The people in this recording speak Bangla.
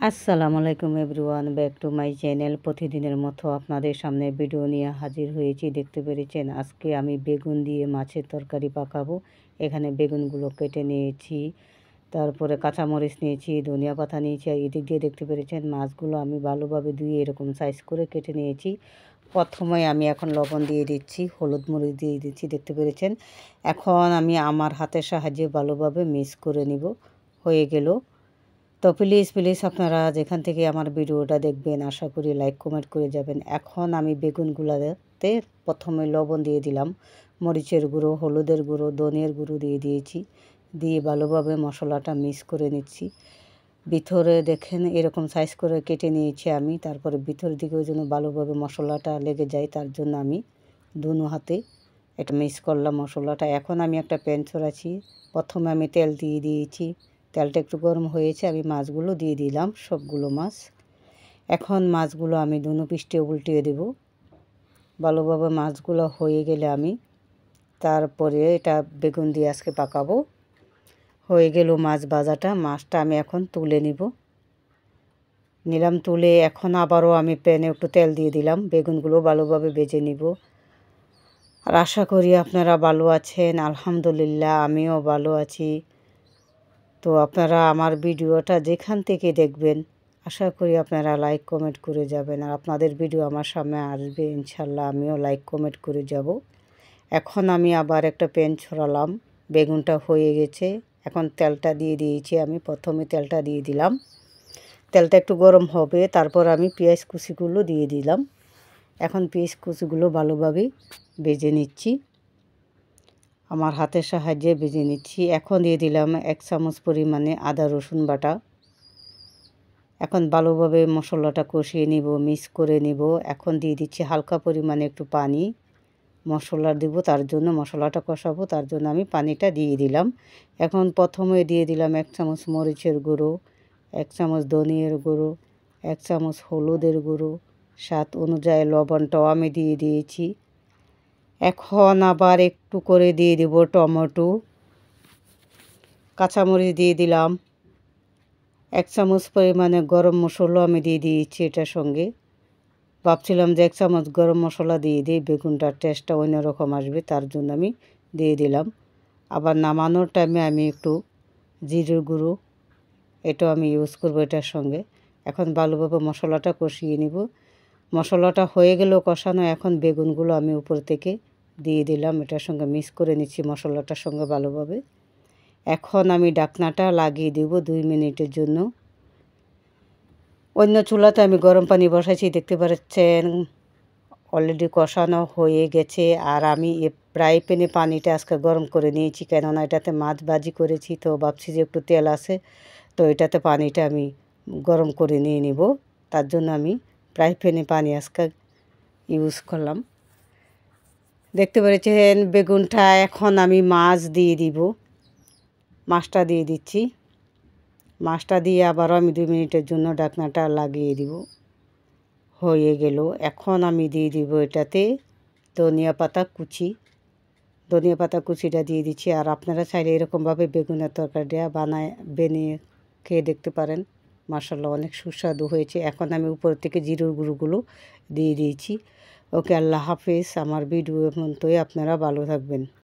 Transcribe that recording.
আসসালামু আলাইকুম everyone, back to my channel. প্রতিদিনের মতো আপনাদের সামনে ভিডিও নিয়ে হাজির হয়েছি। দেখতে পেরেছেন আজকে আমি বেগুন দিয়ে মাছের তরকারি পাকাবো। এখানে বেগুনগুলো কেটে নিয়েছি, তারপরে কাঁচামরিচ নিয়েছি, ধনিয়া পাতা নিয়েছি, আর এদিক দিয়ে দেখতে পেরেছেন মাছগুলো আমি ভালোভাবে ধুয়ে এরকম সাইজ করে কেটে নিয়েছি। প্রথমে আমি এখন লবণ দিয়ে দিচ্ছি, হলুদ মরিচ দিয়ে দিচ্ছি, দেখতে পেরেছেন। এখন আমি আমার হাতের সাহায্যে ভালোভাবে মিক্স করে নিব। হয়ে গেল। তো প্লিজ আপনারা যেখান থেকে আমার ভিডিওটা দেখবেন আশা করি লাইক কমেন্ট করে যাবেন। এখন আমি বেগুনগুলোতে প্রথমে লবণ দিয়ে দিলাম, মরিচের গুঁড়ো, হলুদের গুঁড়ো, ধনিয়ার গুঁড়ো দিয়ে দিয়েছি। দিয়ে ভালোভাবে মশলাটা মিক্স করে নিচ্ছি। ভিতরে দেখেন এরকম সাইজ করে কেটে নিয়েছি আমি। তারপরে ভিতরের দিকেও যেন ভালোভাবে মশলাটা লেগে যায়, তার জন্য আমি দুনো হাতে এটা মিক্স করলাম মশলাটা। এখন আমি একটা প্যান ছড়াচ্ছি। প্রথমে আমি তেল দিয়ে দিয়েছি, তেলটা একটু গরম হয়েছে, আমি মাছগুলো দিয়ে দিলাম, সবগুলো মাছ। এখন মাছগুলো আমি দুনো পিষ্টে উল্টিয়ে দেব। ভালোভাবে মাছগুলো হয়ে গেলে আমি তারপরে এটা বেগুন দিয়ে আজকে পাকাবো। হয়ে গেল মাছ ভাজাটা। মাছটা আমি এখন তুলে নিলাম। তুলে এখন আবারও আমি প্যানে একটু তেল দিয়ে দিলাম, বেগুনগুলো ভালোভাবে ভেজে নিব। আর আশা করি আপনারা ভালো আছেন। আলহামদুলিল্লাহ আমিও ভালো আছি। তো আপনারা আমার ভিডিওটা যেখান থেকে দেখবেন আশা করি আপনারা লাইক কমেন্ট করে যাবেন। আর আপনাদের ভিডিও আমার সামনে আসবে ইনশাল্লাহ, আমিও লাইক কমেন্ট করে যাব। এখন আমি আবার একটা প্যান ছড়ালাম, বেগুনটা হয়ে গেছে। এখন তেলটা দিয়ে দিয়েছি আমি, প্রথমে তেলটা দিয়ে দিলাম। তেলটা একটু গরম হবে, তারপর আমি পেঁয়াজ কুচিগুলো দিয়ে দিলাম। এখন পেঁয়াজ কুচিগুলো ভালোভাবে ভেজে নিচ্ছি, আমার হাতের সাহায্যে ভেজে নিচ্ছি। এখন দিয়ে দিলাম 1 চামচ পরিমাণে আদা রসুন বাটা। এখন ভালোভাবে মশলাটা কষিয়ে নিব, মিক্স করে নিব। এখন দিয়ে দিচ্ছি হালকা পরিমাণে একটু পানি, মশলা দেব তার জন্য, মশলাটা কষাবো তার জন্য আমি পানিটা দিয়ে দিলাম। এখন প্রথমে দিয়ে দিলাম 1 চামচ মরিচের গুঁড়ো, 1 চামচ ধনিয়ার গুঁড়ো, 1 চামচ হলুদের গুঁড়ো, স্বাদ অনুযায়ী লবণটাও আমি দিয়ে দিয়েছি। এখন আবার একটু করে দিয়ে দেব টমেটো, কাঁচামরিচ দিয়ে দিলাম। 1 চামচ পরিমাণে গরম মশলা আমি দিয়ে দিয়েছি এটার সঙ্গে। ভাবছিলাম যে 1 চামচ গরম মশলা দিয়ে দিই, বেগুনটার টেস্টটা অন্যরকম আসবে, তার জন্য আমি দিয়ে দিলাম। আবার নামানোর টাইমে আমি একটু জিরের গুঁড়ো এটাও আমি ইউজ করব এটার সঙ্গে। এখন ভালোভাবে মশলাটা কষিয়ে নিব। মশলাটা হয়ে গেলেও কষানো, এখন বেগুনগুলো আমি উপর থেকে দিয়ে দিলাম, এটার সঙ্গে মিক্স করে নিচ্ছি মশলাটার সঙ্গে ভালোভাবে। এখন আমি ঢাকনাটা লাগিয়ে দেব 2 মিনিটের জন্য। অন্য চুলাতে আমি গরম পানি বসাইছি, দেখতে পাচ্ছেন অলরেডি কষানো হয়ে গেছে। আর আমি ফ্রাই প্যানে পানিটা আজকে গরম করে নিয়েছি, কেননা এটাতে মাছ ভাজি করেছি, তো ভাবছি যে একটু তেল আছে, তো এটাতে পানিটা আমি গরম করে নিয়ে নিব, তার জন্য আমি ফ্রাই প্যানে পানি আজকে ইউজ করলাম। দেখতে পেরেছেন বেগুনটা। এখন আমি মাছ দিয়ে দিব, মাছটা দিয়ে দিচ্ছি। মাছটা দিয়ে আবারও আমি 2 মিনিটের জন্য ঢাকনাটা লাগিয়ে দিব। হয়ে গেল। এখন আমি দিয়ে দিব এটাতে ধনিয়া পাতা কুচি, ধনিয়া পাতা কুচিটা দিয়ে দিচ্ছি। আর আপনারা চাইলে এরকমভাবে বেগুনের তরকারিটা বানিয়ে খেয়ে দেখতে পারেন, মাশাআল্লাহ অনেক সুস্বাদু হয়েছে। এখন আমি উপর থেকে জিরের গুঁড়োগুলো দিয়ে দিয়েছি। ওকে, আল্লাহ হাফেজ। আমার ভিডিও পর্যন্তই, আপনারা ভালো থাকবেন।